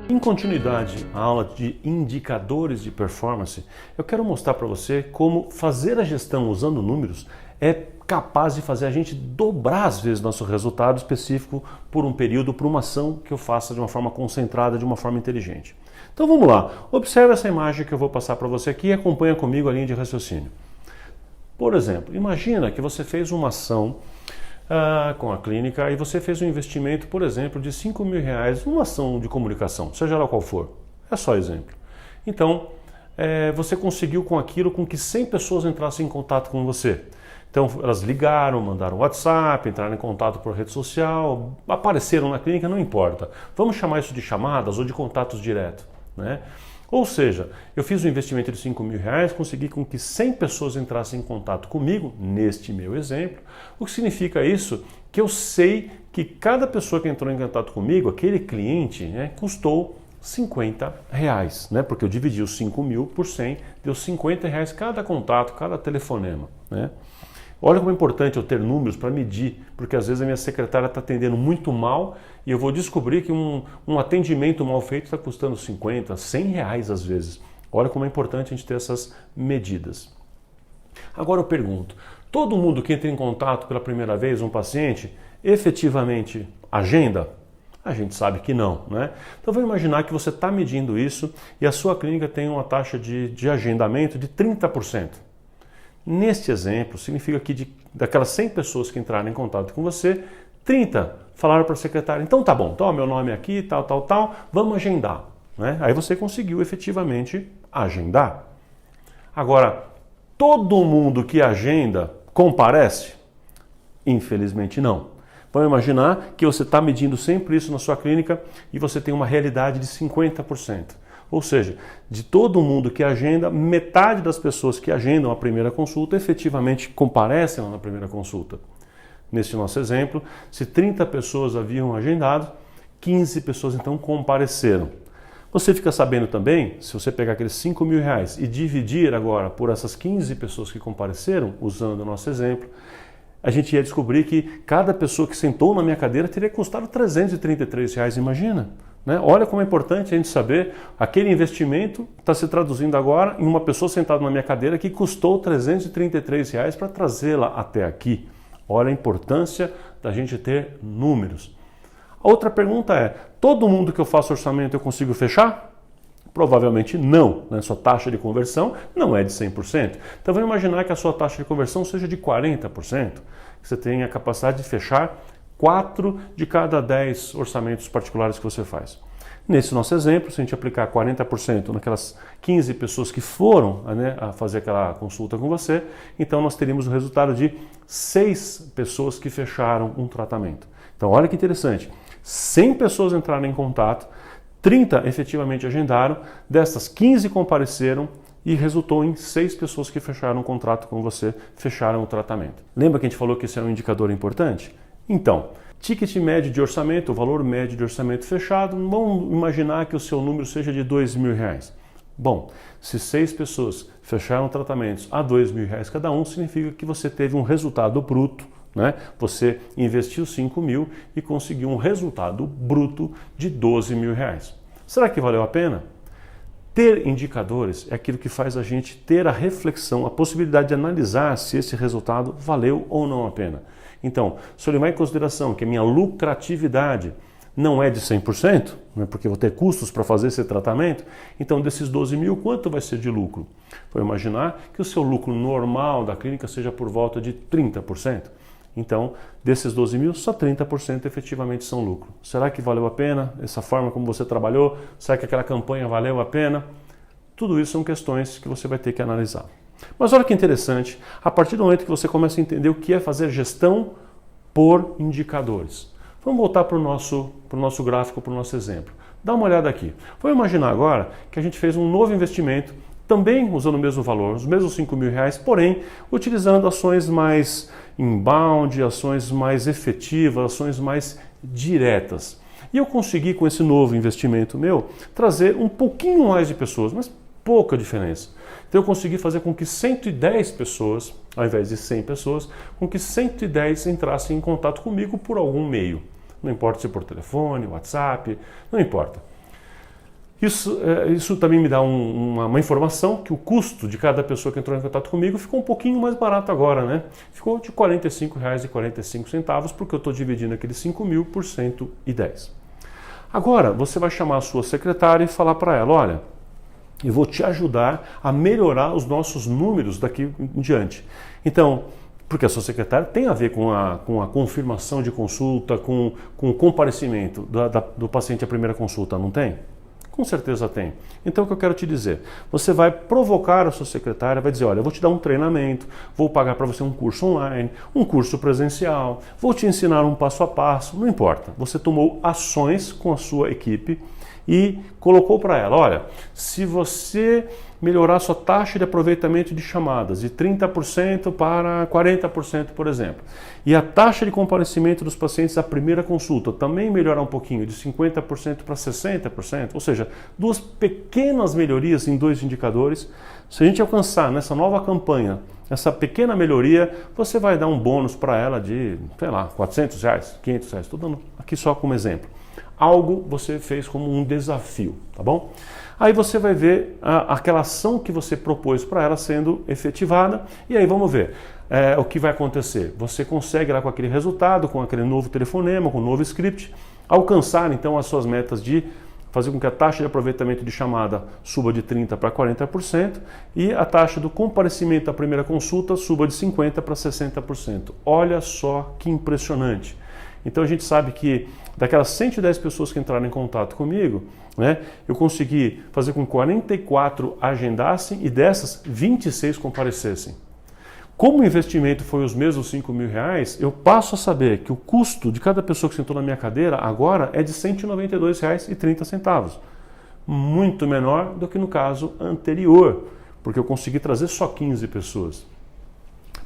Em continuidade à aula de indicadores de performance, eu quero mostrar para você como fazer a gestão usando números é capaz de fazer a gente dobrar às vezes nosso resultado específico por um período, por uma ação que eu faça de uma forma concentrada, de uma forma inteligente. Então vamos lá, observe essa imagem que eu vou passar para você aqui e acompanha comigo a linha de raciocínio. Por exemplo, imagina que você fez uma ação com a clínica e você fez um investimento, por exemplo, de R$5.000 numa ação de comunicação, seja lá qual for. É só exemplo. Então, você conseguiu com aquilo com que 100 pessoas entrassem em contato com você. Então, elas ligaram, mandaram WhatsApp, entraram em contato por rede social, apareceram na clínica, não importa. Vamos chamar isso de chamadas ou de contatos diretos, né? Ou seja, eu fiz um investimento de R$5.000, consegui com que 100 pessoas entrassem em contato comigo, neste meu exemplo. O que significa isso? Que eu sei que cada pessoa que entrou em contato comigo, aquele cliente, né, custou R$50, né? Porque eu dividi os 5.000 por 100, deu R$50 cada contato, cada telefonema, né? Olha como é importante eu ter números para medir, porque às vezes a minha secretária está atendendo muito mal e eu vou descobrir que um atendimento mal feito está custando 50, 100 reais às vezes. Olha como é importante a gente ter essas medidas. Agora eu pergunto, todo mundo que entra em contato pela primeira vez, um paciente, efetivamente agenda? A gente sabe que não, né? Então vamos imaginar que você está medindo isso e a sua clínica tem uma taxa de agendamento de 30%. Neste exemplo, significa que daquelas 100 pessoas que entraram em contato com você, 30 falaram para a secretária, então tá bom, então meu nome é aqui, tal, vamos agendar, né? Aí você conseguiu efetivamente agendar. Agora, todo mundo que agenda comparece? Infelizmente não. Vamos imaginar que você está medindo sempre isso na sua clínica e você tem uma realidade de 50%. Ou seja, de todo mundo que agenda, metade das pessoas que agendam a primeira consulta efetivamente comparecem lá na primeira consulta. Neste nosso exemplo, se 30 pessoas haviam agendado, 15 pessoas então compareceram. Você fica sabendo também, se você pegar aqueles R$5.000 e dividir agora por essas 15 pessoas que compareceram, usando o nosso exemplo, a gente ia descobrir que cada pessoa que sentou na minha cadeira teria custado R$333, imagina? Né? Olha como é importante a gente saber, aquele investimento está se traduzindo agora em uma pessoa sentada na minha cadeira que custou R$333 para trazê-la até aqui. Olha a importância da gente ter números. A outra pergunta é, todo mundo que eu faço orçamento eu consigo fechar? Provavelmente não, né? Sua taxa de conversão não é de 100%. Então vamos imaginar que a sua taxa de conversão seja de 40%, que você tenha a capacidade de fechar 4 de cada 10 orçamentos particulares que você faz. Nesse nosso exemplo, se a gente aplicar 40% naquelas 15 pessoas que foram, né, a fazer aquela consulta com você, então nós teríamos o resultado de 6 pessoas que fecharam um tratamento. Então olha que interessante, 100 pessoas entraram em contato, 30 efetivamente agendaram, dessas 15 compareceram e resultou em 6 pessoas que fecharam um contrato com você, fecharam o tratamento. Lembra que a gente falou que esse é um indicador importante? Então, ticket médio de orçamento, o valor médio de orçamento fechado, vamos imaginar que o seu número seja de R$2.000. Bom, se 6 pessoas fecharam tratamentos a R$2.000 cada um, significa que você teve um resultado bruto, né? Você investiu 5.000 e conseguiu um resultado bruto de R$12.000. Será que valeu a pena? Ter indicadores é aquilo que faz a gente ter a reflexão, a possibilidade de analisar se esse resultado valeu ou não a pena. Então, se eu levar em consideração que a minha lucratividade não é de 100%, né, porque eu vou ter custos para fazer esse tratamento, então desses 12.000, quanto vai ser de lucro? Vou imaginar que o seu lucro normal da clínica seja por volta de 30%. Então, desses 12.000, só 30% efetivamente são lucro. Será que valeu a pena essa forma como você trabalhou? Será que aquela campanha valeu a pena? Tudo isso são questões que você vai ter que analisar. Mas olha que interessante, a partir do momento que você começa a entender o que é fazer gestão por indicadores. Vamos voltar para o nosso gráfico, para o nosso exemplo. Dá uma olhada aqui. Vamos imaginar agora que a gente fez um novo investimento, também usando o mesmo valor, os mesmos R$5.000, porém utilizando ações mais inbound, ações mais efetivas, ações mais diretas. E eu consegui com esse novo investimento meu trazer um pouquinho mais de pessoas, mas pouca diferença. Então eu consegui fazer com que 110 pessoas, ao invés de 100 pessoas, com que 110 entrassem em contato comigo por algum meio. Não importa se por telefone, WhatsApp, não importa. Isso também me dá uma informação que o custo de cada pessoa que entrou em contato comigo ficou um pouquinho mais barato agora, né? Ficou de R$ 45,45, porque eu estou dividindo aqueles 5 mil por 110. Agora, você vai chamar a sua secretária e falar para ela, olha, eu vou te ajudar a melhorar os nossos números daqui em diante. Então, porque a sua secretária tem a ver com a confirmação de consulta, com o comparecimento do paciente à primeira consulta, não tem? Com certeza tem. Então o que eu quero te dizer, você vai provocar a sua secretária, vai dizer, olha, eu vou te dar um treinamento, vou pagar para você um curso online, um curso presencial, vou te ensinar um passo a passo, não importa. Você tomou ações com a sua equipe e colocou para ela, olha, se você melhorar sua taxa de aproveitamento de chamadas de 30% para 40%, por exemplo, e a taxa de comparecimento dos pacientes à primeira consulta também melhorar um pouquinho, de 50% para 60%, ou seja, duas pequenas melhorias em dois indicadores. Se a gente alcançar nessa nova campanha essa pequena melhoria, você vai dar um bônus para ela de, sei lá, R$400, R$500, estou dando aqui só como exemplo. Algo você fez como um desafio, tá bom? Aí você vai ver aquela ação que você propôs para ela sendo efetivada e aí vamos ver o que vai acontecer. Você consegue lá com aquele resultado, com aquele novo telefonema, com o novo script, alcançar então as suas metas de fazer com que a taxa de aproveitamento de chamada suba de 30% para 40% e a taxa do comparecimento à primeira consulta suba de 50% para 60%. Olha só que impressionante. Então a gente sabe que daquelas 110 pessoas que entraram em contato comigo, né, eu consegui fazer com que 44 agendassem e dessas 26 comparecessem. Como o investimento foi os mesmos R$5 mil, eu passo a saber que o custo de cada pessoa que sentou na minha cadeira agora é de R$ 192,30. Muito menor do que no caso anterior, porque eu consegui trazer só 15 pessoas.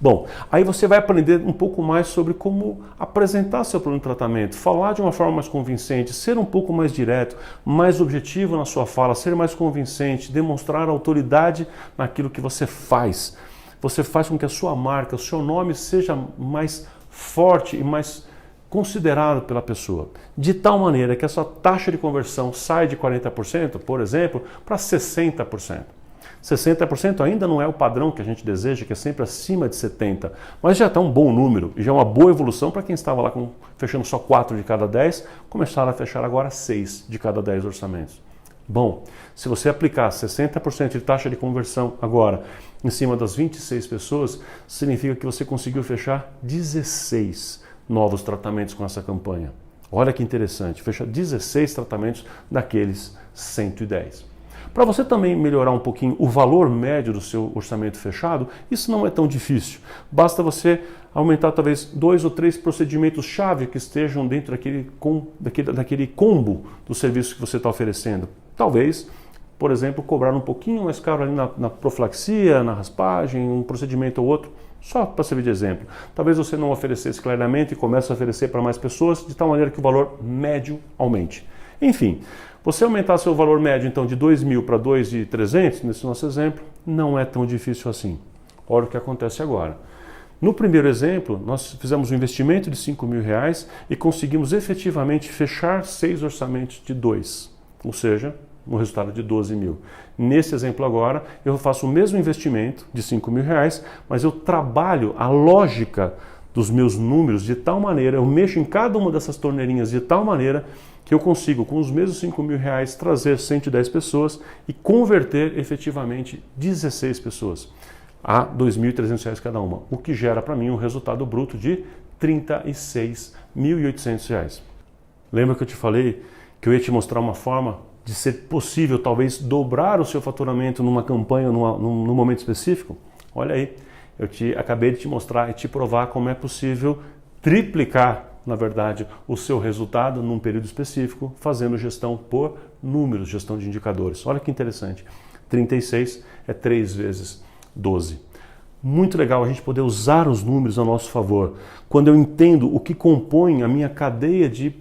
Bom, aí você vai aprender um pouco mais sobre como apresentar seu plano de tratamento, falar de uma forma mais convincente, ser um pouco mais direto, mais objetivo na sua fala, ser mais convincente, demonstrar autoridade naquilo que você faz. Você faz com que a sua marca, o seu nome seja mais forte e mais considerado pela pessoa, de tal maneira que a sua taxa de conversão sai de 40%, por exemplo, para 60%. 60% ainda não é o padrão que a gente deseja, que é sempre acima de 70%, mas já está um bom número e já é uma boa evolução para quem estava lá fechando só 4 de cada 10, começaram a fechar agora 6 de cada 10 orçamentos. Bom, se você aplicar 60% de taxa de conversão agora em cima das 26 pessoas, significa que você conseguiu fechar 16 novos tratamentos com essa campanha. Olha que interessante, fecha 16 tratamentos daqueles 110. Para você também melhorar um pouquinho o valor médio do seu orçamento fechado, isso não é tão difícil. Basta você aumentar talvez 2 ou 3 procedimentos-chave que estejam dentro daquele combo do serviço que você está oferecendo. Talvez, por exemplo, cobrar um pouquinho mais caro ali na profilaxia, na raspagem, um procedimento ou outro. Só para servir de exemplo. Talvez você não oferecesse claramente e comece a oferecer para mais pessoas, de tal maneira que o valor médio aumente. Enfim, você aumentar seu valor médio então de 2 mil para 2.300, nesse nosso exemplo, não é tão difícil assim. Olha o que acontece agora. No primeiro exemplo, nós fizemos um investimento de R$5 mil e conseguimos efetivamente fechar 6 orçamentos de 2, ou seja, um resultado de 12 mil. Nesse exemplo agora, eu faço o mesmo investimento de R$5 mil, mas eu trabalho a lógica dos meus números de tal maneira, eu mexo em cada uma dessas torneirinhas de tal maneira que eu consigo, com os mesmos R$5 mil, trazer 110 pessoas e converter efetivamente 16 pessoas a R$ 2.300 cada uma, o que gera para mim um resultado bruto de R$ 36.800. Lembra que eu te falei que eu ia te mostrar uma forma de ser possível talvez dobrar o seu faturamento numa campanha, num momento específico? Olha aí, acabei de te mostrar e te provar como é possível triplicar, na verdade, o seu resultado num período específico, fazendo gestão por números, gestão de indicadores. Olha que interessante, 36 é 3 vezes 12. Muito legal a gente poder usar os números a nosso favor. Quando eu entendo o que compõe a minha cadeia de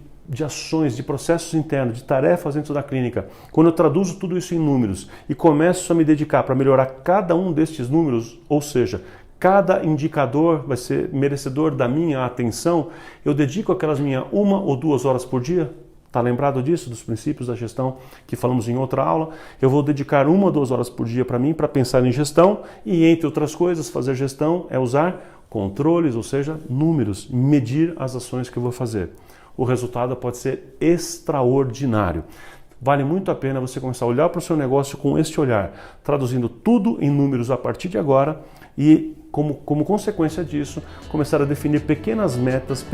ações, de processos internos, de tarefas dentro da clínica, quando eu traduzo tudo isso em números e começo a me dedicar para melhorar cada um destes números, ou seja, cada indicador vai ser merecedor da minha atenção, eu dedico aquelas minhas 1 ou 2 horas por dia, Está lembrado disso, dos princípios da gestão que falamos em outra aula? Eu vou dedicar 1 ou 2 horas por dia para mim, para pensar em gestão e, entre outras coisas, fazer gestão é usar controles, ou seja, números, medir as ações que eu vou fazer. O resultado pode ser extraordinário. Vale muito a pena você começar a olhar para o seu negócio com este olhar, traduzindo tudo em números a partir de agora e, como consequência disso, começar a definir pequenas metas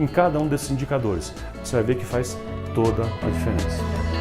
em cada um desses indicadores. Você vai ver que faz toda a diferença.